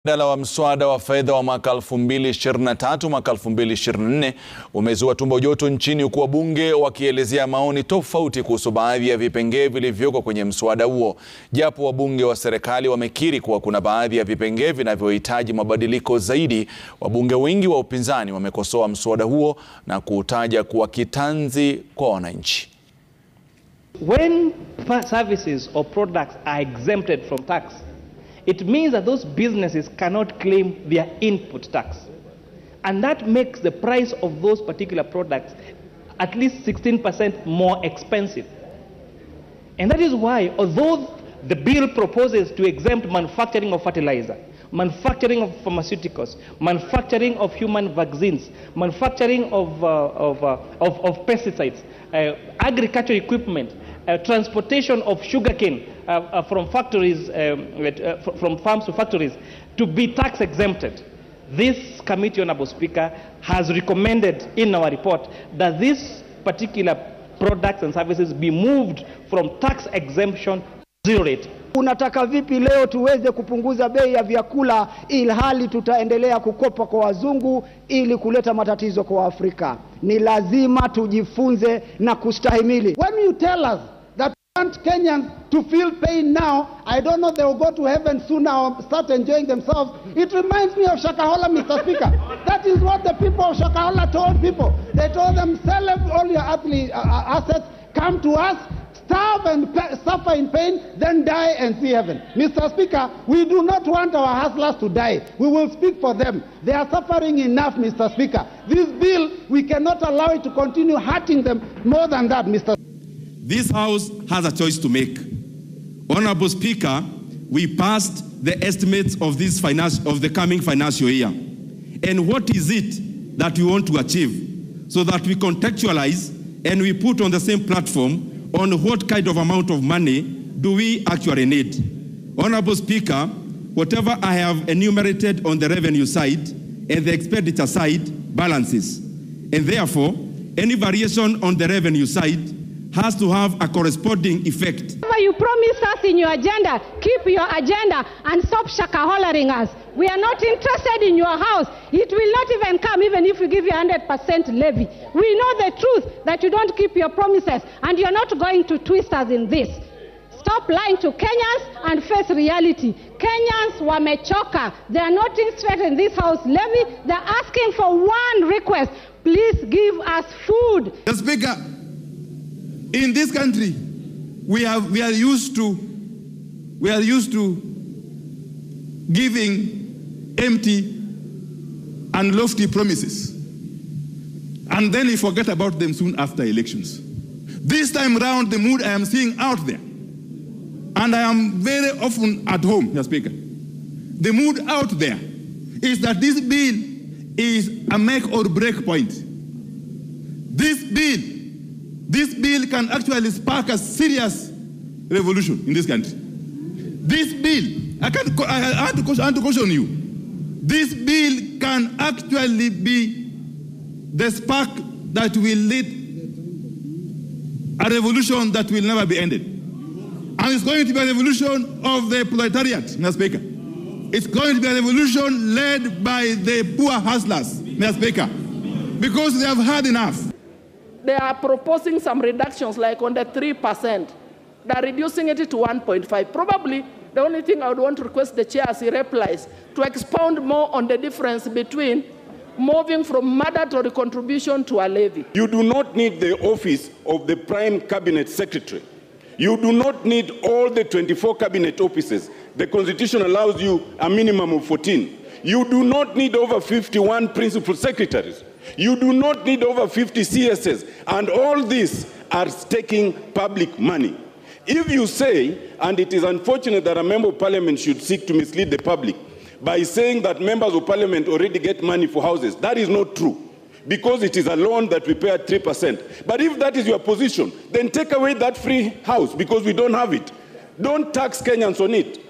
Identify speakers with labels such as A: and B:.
A: Mjadala wa mswada wa fedha wa mwaka 2023 mwaka 2024 umezua tumbojoto nchini, huku wabunge wakielezea maoni tofauti kuhusu baadhi ya vipengee vilivyoko kwenye mswada huo. Japo wabunge wa serikali wamekiri kuwa kuna baadhi ya vipengee vinavyohitaji mabadiliko zaidi, wabunge wengi wa upinzani wamekosoa mswada huo na kuutaja kuwa kitanzi kwa wananchi.
B: When services or products are exempted from tax, it means that those businesses cannot claim their input tax. And that makes the price of those particular products at least 16% more expensive. And that is why, although the bill proposes to exempt manufacturing of fertilizer, manufacturing of pharmaceuticals, manufacturing of human vaccines, manufacturing of pesticides, agricultural equipment, transportation of sugarcane from factories, from farms to factories, to be tax exempted. This committee, Honorable Speaker, has recommended in our report that these particular products and services be moved from tax exemption to zero rate.
C: Unataka vipi leo tuweze kupunguza bei ya vyakula ilhali tutaendelea kukopa kwa wazungu ili kuleta matatizo kwa Afrika? Ni lazima tujifunze na kustahimili.
D: When you tell us that you want Kenyans to feel pain now, I don't know they will go to heaven soon or start enjoying themselves. It reminds me of Shakahola, Mr. Speaker. That is what the people of Shakahola told people. They told them, sell all your assets, come to us, starve and suffer in pain, then die and see heaven. Mr. Speaker, we do not want our hustlers to die. We will speak for them. They are suffering enough, Mr. Speaker. This bill, we cannot allow it to continue hurting them more than that, Mr.
E: This House has a choice to make. Honorable Speaker, we passed the estimates of the coming financial year. And what is it that we want to achieve, so that we contextualize and we put on the same platform on what kind of amount of money do we actually need. Honorable Speaker, whatever I have enumerated on the revenue side and the expenditure side balances. And therefore, any variation on the revenue side has to have a corresponding effect.
F: You promised us in your agenda, keep your agenda and stop shakahollering us. We are not interested in your house. It will not even come even if you give you 100% levy. We know the truth that you don't keep your promises, and you're not going to twist us in this. Stop lying to Kenyans and face reality. Kenyans wamechoka. They are not interested in this house levy. They're asking for one request. Please give us food.
E: Mr. Speaker, in this country, we are used to giving empty and lofty promises, and then we forget about them soon after elections. This time round, the mood I am seeing out there, and I am very often at home, Mr. Speaker, the mood out there is that this bill is a make or break point. This bill can actually spark a serious revolution in this country. This bill, I want to caution you, this bill can actually be the spark that will lead a revolution that will never be ended. And it's going to be a revolution of the proletariat, Mr. Speaker. It's going to be a revolution led by the poor hustlers, Mr. Speaker, because they have had enough.
G: They are proposing some reductions, like on the 3%. They're reducing it to 1.5. Probably the only thing I would want to request the chair as he replies to expound more on the difference between moving from mandatory contribution to a levy.
H: You do not need the office of the Prime Cabinet Secretary. You do not need all the 24 cabinet offices. The Constitution allows you a minimum of 14. You do not need over 51 principal secretaries. You do not need over 50 CSS. And all these are taking public money. If you say, and it is unfortunate that a member of parliament should seek to mislead the public by saying that members of parliament already get money for houses, that is not true, because it is a loan that we pay at 3%. But if that is your position, then take away that free house, because we don't have it. Don't tax Kenyans on it.